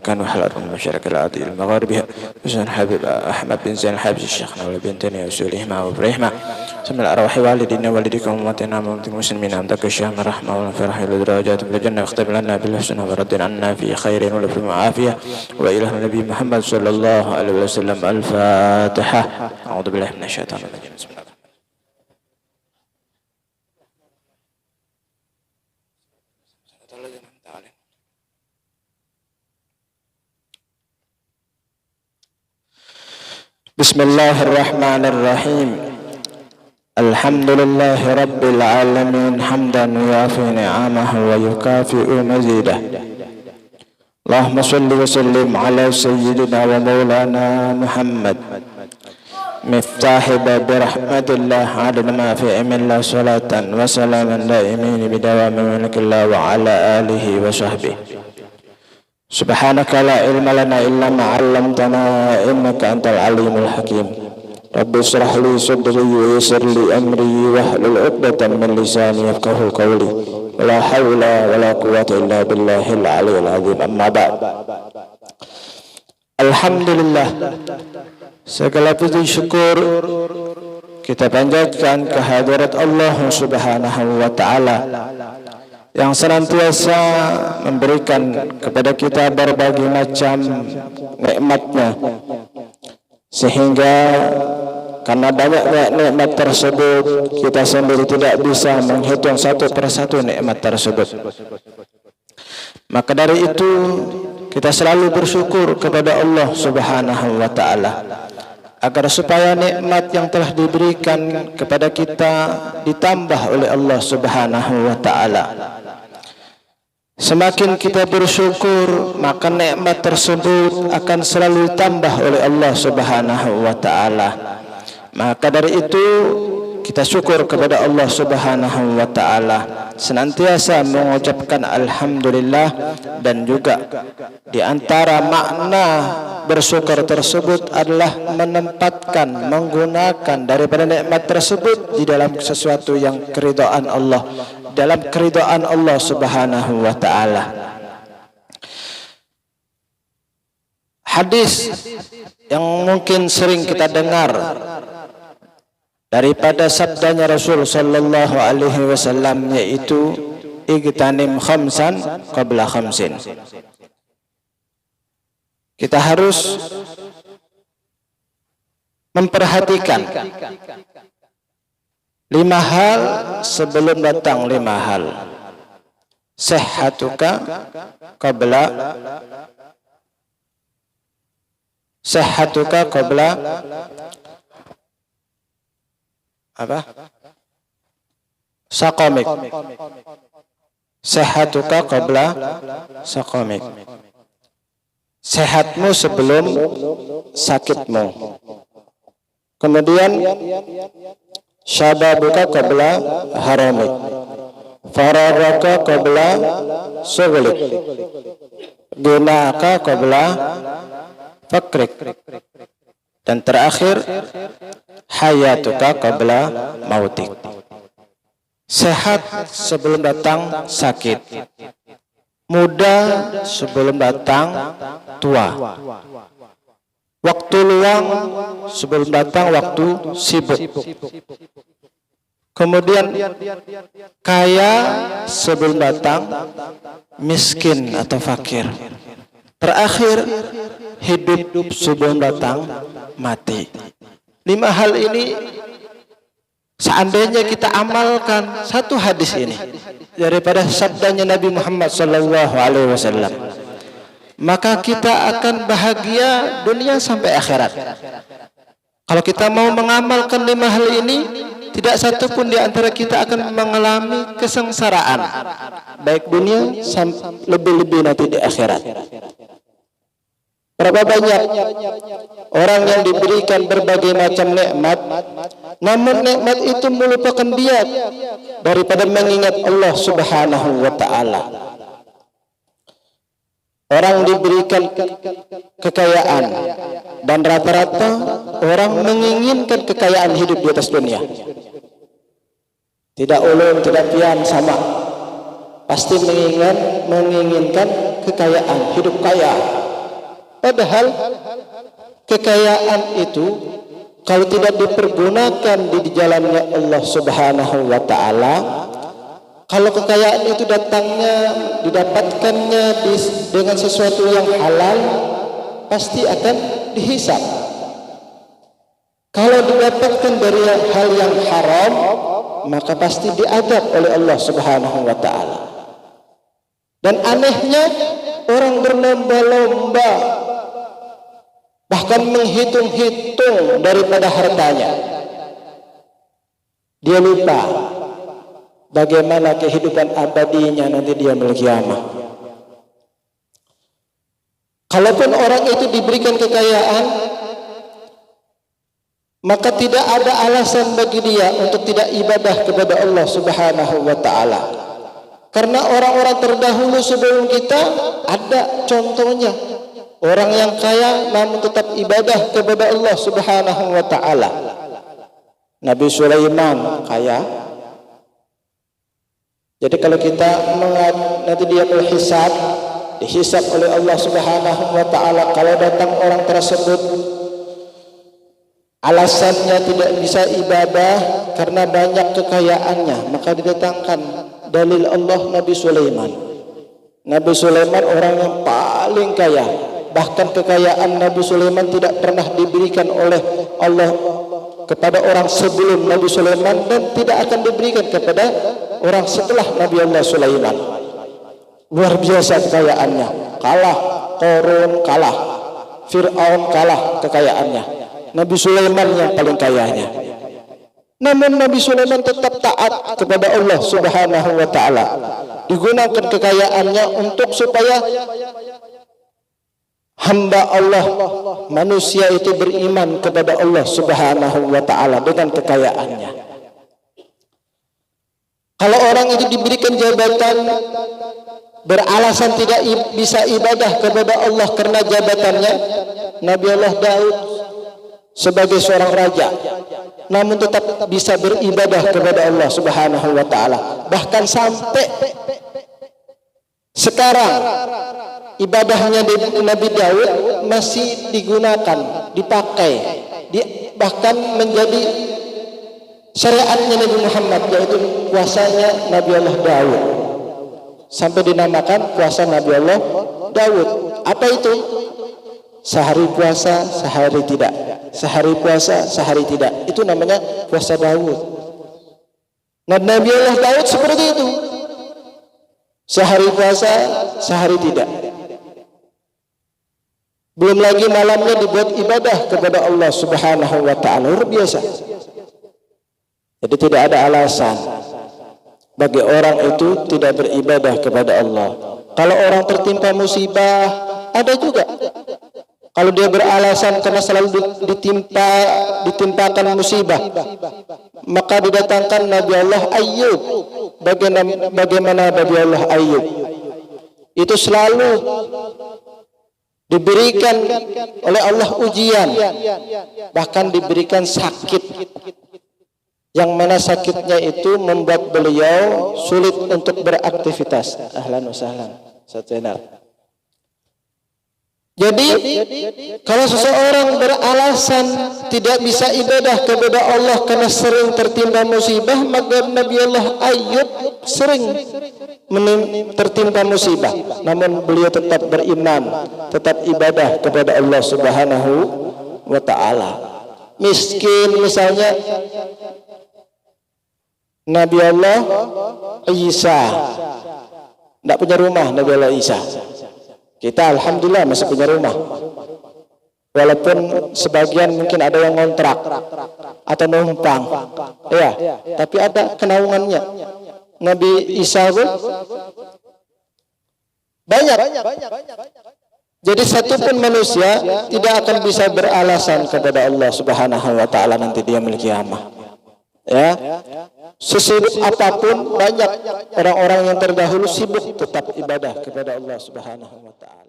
مكان وحلال من المشارق العادي المغاربي حسن حبيب أحمد بن زين الحبشي الشيخنا وبنتنا وسولهما وإبراهيما سمع الأرواح والدينا والديكم وأمتنا وأمة المسلمين أمدك الشام الرحمة والفرح والدرجات في الجنة واختم لنا بالحسنى ورد عنا في خير ولفظ عافية وإله النبي محمد صلى الله عليه وسلم. الفاتحة. أعوذ بالله من الشيطان الرجيم. بسم الله. بسم الله الرحمن الرحيم. الحمد لله رب العالمين حمدا يوافي نعمه ويكافئ مزيده. اللهم صل وسلم على سيدنا ومولانا محمد مفتاح باب رحمة الله عدد ما في علم الله صلاة وسلاما دائمين بدوام ملك الله وعلى آله وصحبه. سبحانك لا علم لنا إلا ما علمتنا إنك أنت العليم الحكيم. رب اشرح لي صدري ويسر لي أمري واحلل عقدة من لساني يفقهوا قولي ولا حول ولا قوة إلا بالله العلي العظيم. أما بعد. Alhamdulillah, segala puji syukur kita panjatkan kehadirat Allah Subhanahu wa taala yang senantiasa memberikan kepada kita berbagai macam nikmat-Nya, sehingga karena banyak nikmat tersebut kita sendiri tidak bisa menghitung satu persatu nikmat tersebut. Maka dari itu kita selalu bersyukur kepada Allah Subhanahu wa taala agar supaya nikmat yang telah diberikan kepada kita ditambah oleh Allah Subhanahu wa taala. Semakin kita bersyukur, maka nikmat tersebut akan selalu ditambah oleh Allah Subhanahu wa taala. Maka dari itu kita syukur kepada Allah Subhanahu wa taala, senantiasa mengucapkan alhamdulillah, dan juga di antara makna bersyukur tersebut adalah menempatkan, menggunakan daripada nikmat tersebut di dalam sesuatu yang keridhaan Allah, dalam keridhaan Allah Subhanahu wa taala. Hadis yang mungkin sering kita dengar daripada sabdanya Rasul sallallahu alaihi wasallam, yaitu igtanim khamsan qabla khamsin. Kita harus memperhatikan 5 hal sebelum datang 5 hal. Sihhatuka qabla apa? Saqamik. Sihhatuka qabla saqamik. Sehatmu sebelum sakitmu. Kemudian syababuka qabla haramik. Faragaka qabla sughlik. Gunaka qabla fakrik. Dan terakhir hayatuka qabla mautik. Sehat sebelum datang sakit, muda sebelum datang tua, waktu luang sebelum datang waktu sibuk, kemudian kaya sebelum datang miskin atau fakir, terakhir hidup sebelum datang mati. 5 hal ini seandainya kita amalkan satu hadis ini daripada sabdanya Nabi Muhammad sallallahu alaihi wasallam, maka kita akan bahagia dunia sampai akhirat. Kalau kita mau mengamalkan 5 hal ini, tidak satu pun di antara kita akan mengalami kesengsaraan, baik dunia lebih-lebih nanti di akhirat. Berapa banyak orang yang diberikan berbagai macam nikmat, namun nikmat itu melupakan dia daripada mengingat Allah Subhanahu wa taala. Orang diberikan kekayaan, dan rata-rata orang menginginkan kekayaan hidup di atas dunia. Tidak ulun, tidak pian, sama. Pasti menginginkan kekayaan, hidup kaya. Padahal kekayaan itu kalau tidak dipergunakan di jalannya Allah Subhanahu wa taala, kalau kekayaan itu didapatkannya dengan sesuatu yang halal, pasti akan dihisab. Kalau didapatkan dari hal yang haram, maka pasti diazab oleh Allah Subhanahu wa taala. Dan anehnya, orang berlomba-lomba bahkan menghitung-hitung daripada hartanya. Dia lupa bagaimana kehidupan abadinya nanti dia kiamat. Kalaupun orang itu diberikan kekayaan, maka tidak ada alasan bagi dia untuk tidak ibadah kepada Allah Subhanahu wa taala. Karena orang-orang terdahulu sebelum kita ada contohnya. Orang yang kaya namun tetap ibadah kepada Allah Subhanahu wa taala. Nabi Sulaiman kaya. Jadi kalau kita nanti dia dihisab oleh Allah Subhanahu wa taala, kalau datang orang tersebut alasannya tidak bisa ibadah karena banyak kekayaannya, maka didatangkan dalil Allah Nabi Sulaiman. Nabi Sulaiman orang yang paling kaya. Bahkan kekayaan Nabi Sulaiman tidak pernah diberikan oleh Allah kepada orang sebelum Nabi Sulaiman dan tidak akan diberikan kepada orang setelah Nabi Allah Sulaiman. Luar biasa kekayaannya. Kalah Qarun, kalah Fir'aun, kalah kekayaannya. Nabi Sulaiman yang paling kayanya. Namun Nabi Sulaiman tetap taat kepada Allah Subhanahu wa taala. Digunakan kekayaannya untuk supaya hamba Allah, manusia itu beriman kepada Allah Subhanahu wa taala dengan kekayaannya. Kalau orang itu diberikan jabatan beralasan tidak bisa ibadah kepada Allah karena jabatannya, Nabi Allah Daud sebagai seorang raja namun tetap bisa beribadah kepada Allah Subhanahu wa taala. Bahkan sampai sekarang ibadahnya Nabi Daud masih digunakan, dipakai, bahkan menjadi syariatnya Nabi Muhammad, yaitu puasanya Nabi Allah Daud. Sampai dinamakan puasa Nabi Allah Daud. Apa itu? Sehari puasa, sehari tidak. Sehari puasa, sehari tidak. Itu namanya puasa Daud. Nah, Nabi Allah Daud seperti itu. Sehari puasa, sehari tidak. Belum lagi malamnya dibuat ibadah kepada Allah Subhanahu wa taala. Luar biasa. Jadi tidak ada alasan bagi orang itu tidak beribadah kepada Allah. Kalau orang tertimpa musibah, ada juga. Kalau dia beralasan karena selalu ditimpakan musibah, maka didatangkan Nabi Allah Ayyub. Bagaimana Nabi Allah Ayyub? Itu selalu diberikan oleh Allah ujian, bahkan diberikan sakit, yang mana sakitnya itu membuat beliau sulit untuk beraktivitas. Ahlan wa sahlan. Jadi kalau seseorang beralasan tidak bisa ibadah kepada Allah karena sering tertimpa musibah, maka Nabi Allah Ayyub sering tertimpa musibah, namun beliau tetap beriman, tetap ibadah kepada Allah Subhanahu wa taala. Miskin misalnya Nabi Allah Isa, tidak punya rumah. Nabi Allah Isa, kita alhamdulillah masih punya rumah, walaupun sebagian mungkin ada yang ngontrak atau numpang, ya, tapi ada kenaungannya. Nabi Isa pun banyak. Jadi satupun manusia tidak akan bisa beralasan kepada Allah Subhanahu wa taala nanti dia memiliki kiamat. Ya, sesibuk apapun banyak orang-orang yang terdahulu sibuk tetap ibadah kepada Allah Subhanahu wa taala.